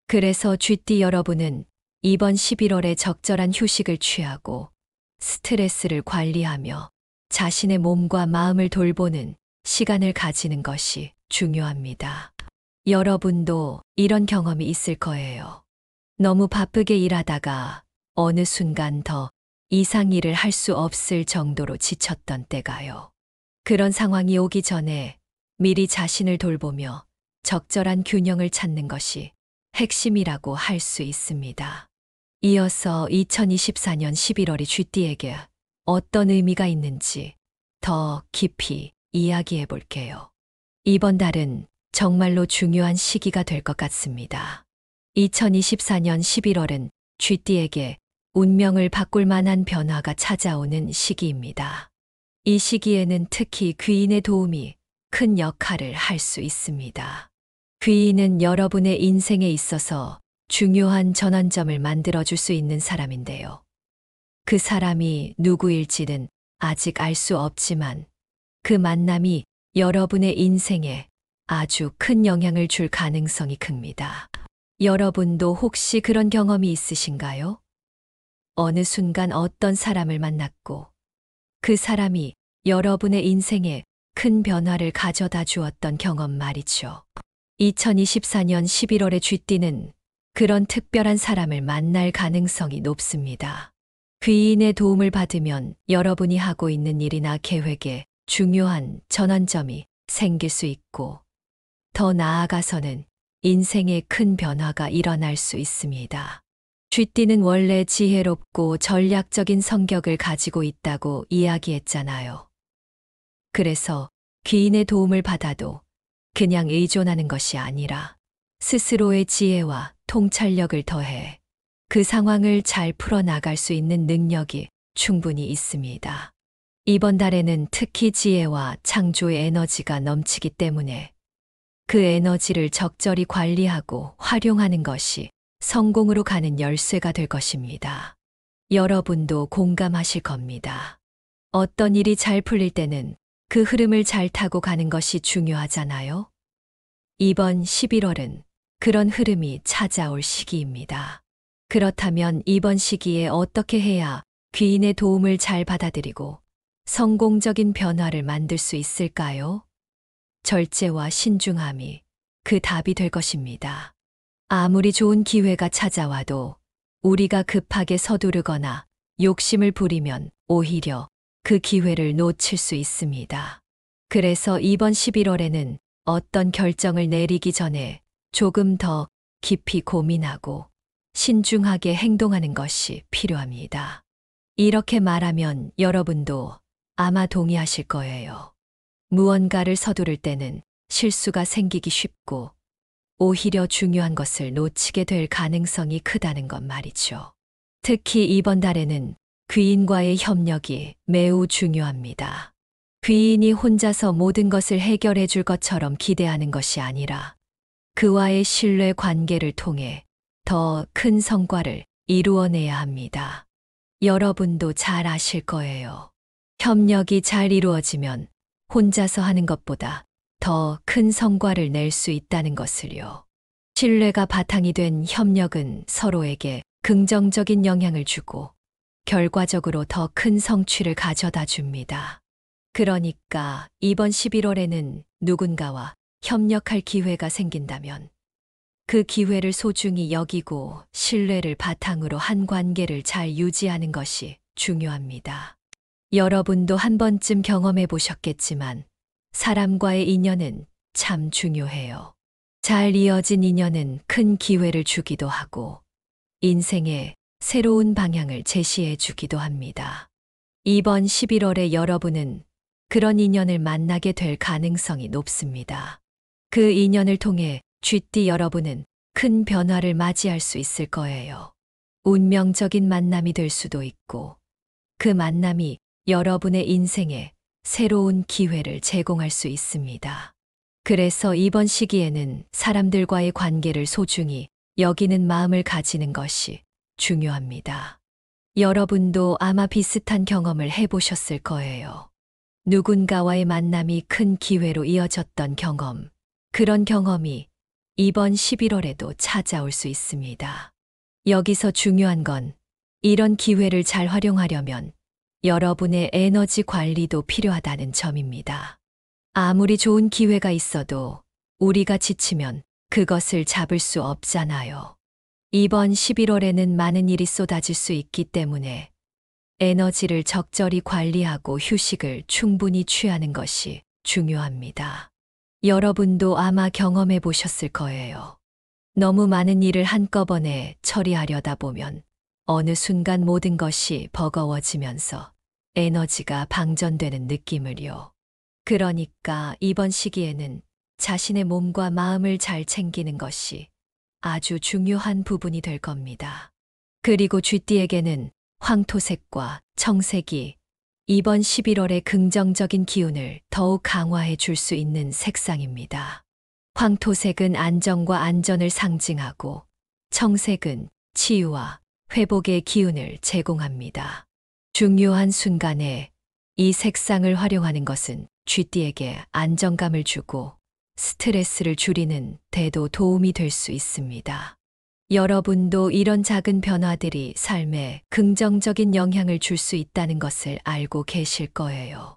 S1: 그래서 쥐띠 여러분은 이번 11월에 적절한 휴식을 취하고 스트레스를 관리하며 자신의 몸과 마음을 돌보는 시간을 가지는 것이 중요합니다. 여러분도 이런 경험이 있을 거예요. 너무 바쁘게 일하다가 어느 순간 더 이상 일을 할 수 없을 정도로 지쳤던 때가요. 그런 상황이 오기 전에 미리 자신을 돌보며 적절한 균형을 찾는 것이 핵심이라고 할 수 있습니다. 이어서 2024년 11월이 쥐띠에게 어떤 의미가 있는지 더 깊이 이야기해 볼게요. 이번 달은 정말로 중요한 시기가 될 것 같습니다. 2024년 11월은 쥐띠에게 운명을 바꿀 만한 변화가 찾아오는 시기입니다. 이 시기에는 특히 귀인의 도움이 큰 역할을 할 수 있습니다. 귀인은 여러분의 인생에 있어서 중요한 전환점을 만들어줄 수 있는 사람인데요. 그 사람이 누구일지는 아직 알 수 없지만 그 만남이 여러분의 인생에 아주 큰 영향을 줄 가능성이 큽니다. 여러분도 혹시 그런 경험이 있으신가요? 어느 순간 어떤 사람을 만났고 그 사람이 여러분의 인생에 큰 변화를 가져다 주었던 경험 말이죠. 2024년 11월에 쥐띠는 그런 특별한 사람을 만날 가능성이 높습니다. 귀인의 도움을 받으면 여러분이 하고 있는 일이나 계획에 중요한 전환점이 생길 수 있고 더 나아가서는 인생에 큰 변화가 일어날 수 있습니다. 쥐띠는 원래 지혜롭고 전략적인 성격을 가지고 있다고 이야기했잖아요. 그래서 귀인의 도움을 받아도 그냥 의존하는 것이 아니라 스스로의 지혜와 통찰력을 더해 그 상황을 잘 풀어나갈 수 있는 능력이 충분히 있습니다. 이번 달에는 특히 지혜와 창조의 에너지가 넘치기 때문에 그 에너지를 적절히 관리하고 활용하는 것이 성공으로 가는 열쇠가 될 것입니다. 여러분도 공감하실 겁니다. 어떤 일이 잘 풀릴 때는 그 흐름을 잘 타고 가는 것이 중요하잖아요. 이번 11월은 그런 흐름이 찾아올 시기입니다. 그렇다면 이번 시기에 어떻게 해야 귀인의 도움을 잘 받아들이고 성공적인 변화를 만들 수 있을까요? 절제와 신중함이 그 답이 될 것입니다. 아무리 좋은 기회가 찾아와도 우리가 급하게 서두르거나 욕심을 부리면 오히려 그 기회를 놓칠 수 있습니다. 그래서 이번 11월에는 어떤 결정을 내리기 전에 조금 더 깊이 고민하고 신중하게 행동하는 것이 필요합니다. 이렇게 말하면 여러분도 아마 동의하실 거예요. 무언가를 서두를 때는 실수가 생기기 쉽고 오히려 중요한 것을 놓치게 될 가능성이 크다는 것 말이죠. 특히 이번 달에는 귀인과의 협력이 매우 중요합니다. 귀인이 혼자서 모든 것을 해결해 줄 것처럼 기대하는 것이 아니라 그와의 신뢰 관계를 통해 더 큰 성과를 이루어내야 합니다. 여러분도 잘 아실 거예요. 협력이 잘 이루어지면 혼자서 하는 것보다 더 큰 성과를 낼 수 있다는 것을요. 신뢰가 바탕이 된 협력은 서로에게 긍정적인 영향을 주고 결과적으로 더 큰 성취를 가져다 줍니다. 그러니까 이번 11월에는 누군가와 협력할 기회가 생긴다면 그 기회를 소중히 여기고 신뢰를 바탕으로 한 관계를 잘 유지하는 것이 중요합니다. 여러분도 한 번쯤 경험해 보셨겠지만 사람과의 인연은 참 중요해요. 잘 이어진 인연은 큰 기회를 주기도 하고 인생에 새로운 방향을 제시해 주기도 합니다. 이번 11월에 여러분은 그런 인연을 만나게 될 가능성이 높습니다. 그 인연을 통해 쥐띠 여러분은 큰 변화를 맞이할 수 있을 거예요. 운명적인 만남이 될 수도 있고 그 만남이 여러분의 인생에 새로운 기회를 제공할 수 있습니다. 그래서 이번 시기에는 사람들과의 관계를 소중히 여기는 마음을 가지는 것이 중요합니다. 여러분도 아마 비슷한 경험을 해보셨을 거예요. 누군가와의 만남이 큰 기회로 이어졌던 경험, 그런 경험이 이번 11월에도 찾아올 수 있습니다. 여기서 중요한 건 이런 기회를 잘 활용하려면 여러분의 에너지 관리도 필요하다는 점입니다. 아무리 좋은 기회가 있어도 우리가 지치면 그것을 잡을 수 없잖아요. 이번 11월에는 많은 일이 쏟아질 수 있기 때문에 에너지를 적절히 관리하고 휴식을 충분히 취하는 것이 중요합니다. 여러분도 아마 경험해 보셨을 거예요. 너무 많은 일을 한꺼번에 처리하려다 보면 어느 순간 모든 것이 버거워지면서 에너지가 방전되는 느낌을요. 그러니까 이번 시기에는 자신의 몸과 마음을 잘 챙기는 것이 아주 중요한 부분이 될 겁니다. 그리고 쥐띠에게는 황토색과 청색이 이번 11월의 긍정적인 기운을 더욱 강화해 줄 수 있는 색상입니다. 황토색은 안정과 안전을 상징하고 청색은 치유와 회복의 기운을 제공합니다. 중요한 순간에 이 색상을 활용하는 것은 쥐띠에게 안정감을 주고 스트레스를 줄이는 데도 도움이 될 수 있습니다. 여러분도 이런 작은 변화들이 삶에 긍정적인 영향을 줄 수 있다는 것을 알고 계실 거예요.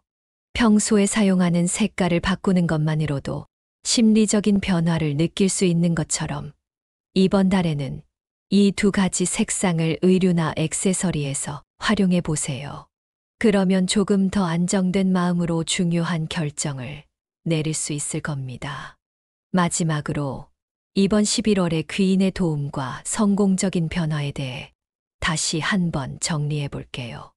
S1: 평소에 사용하는 색깔을 바꾸는 것만으로도 심리적인 변화를 느낄 수 있는 것처럼 이번 달에는 이 두 가지 색상을 의류나 액세서리에서 활용해 보세요. 그러면 조금 더 안정된 마음으로 중요한 결정을 내릴 수 있을 겁니다. 마지막으로 이번 11월의 귀인의 도움과 성공적인 변화에 대해 다시 한번 정리해 볼게요.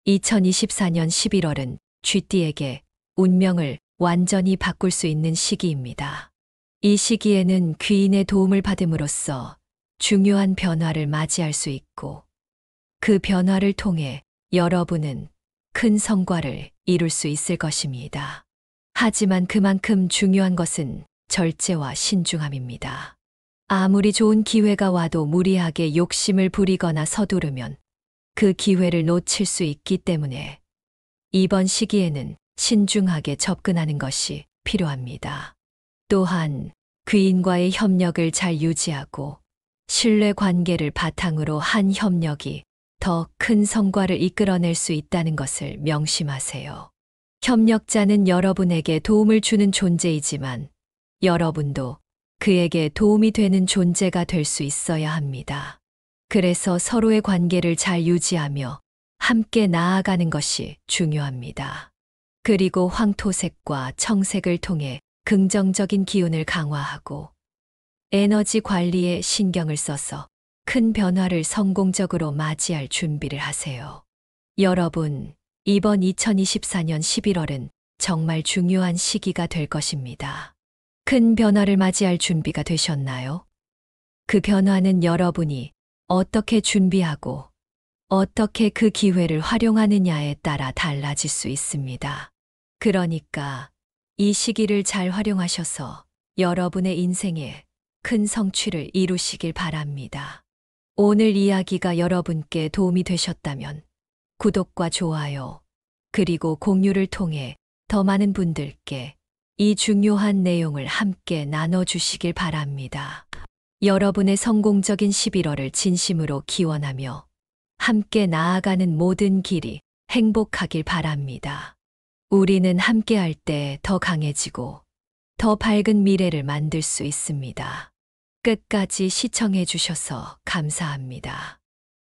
S1: 2024년 11월은 쥐띠에게 운명을 완전히 바꿀 수 있는 시기입니다. 이 시기에는 귀인의 도움을 받음으로써 중요한 변화를 맞이할 수 있고 그 변화를 통해 여러분은 큰 성과를 이룰 수 있을 것입니다. 하지만 그만큼 중요한 것은 절제와 신중함입니다. 아무리 좋은 기회가 와도 무리하게 욕심을 부리거나 서두르면 그 기회를 놓칠 수 있기 때문에 이번 시기에는 신중하게 접근하는 것이 필요합니다. 또한 귀인과의 협력을 잘 유지하고 신뢰 관계를 바탕으로 한 협력이 더 큰 성과를 이끌어낼 수 있다는 것을 명심하세요. 협력자는 여러분에게 도움을 주는 존재이지만 여러분도 그에게 도움이 되는 존재가 될 수 있어야 합니다. 그래서 서로의 관계를 잘 유지하며 함께 나아가는 것이 중요합니다. 그리고 황토색과 청색을 통해 긍정적인 기운을 강화하고 에너지 관리에 신경을 써서 큰 변화를 성공적으로 맞이할 준비를 하세요. 여러분, 이번 2024년 11월은 정말 중요한 시기가 될 것입니다. 큰 변화를 맞이할 준비가 되셨나요? 그 변화는 여러분이 어떻게 준비하고 어떻게 그 기회를 활용하느냐에 따라 달라질 수 있습니다. 그러니까 이 시기를 잘 활용하셔서 여러분의 인생에 큰 성취를 이루시길 바랍니다. 오늘 이야기가 여러분께 도움이 되셨다면 구독과 좋아요, 그리고 공유를 통해 더 많은 분들께 이 중요한 내용을 함께 나눠주시길 바랍니다. 여러분의 성공적인 11월을 진심으로 기원하며 함께 나아가는 모든 길이 행복하길 바랍니다. 우리는 함께할 때 더 강해지고 더 밝은 미래를 만들 수 있습니다. 끝까지 시청해 주셔서 감사합니다.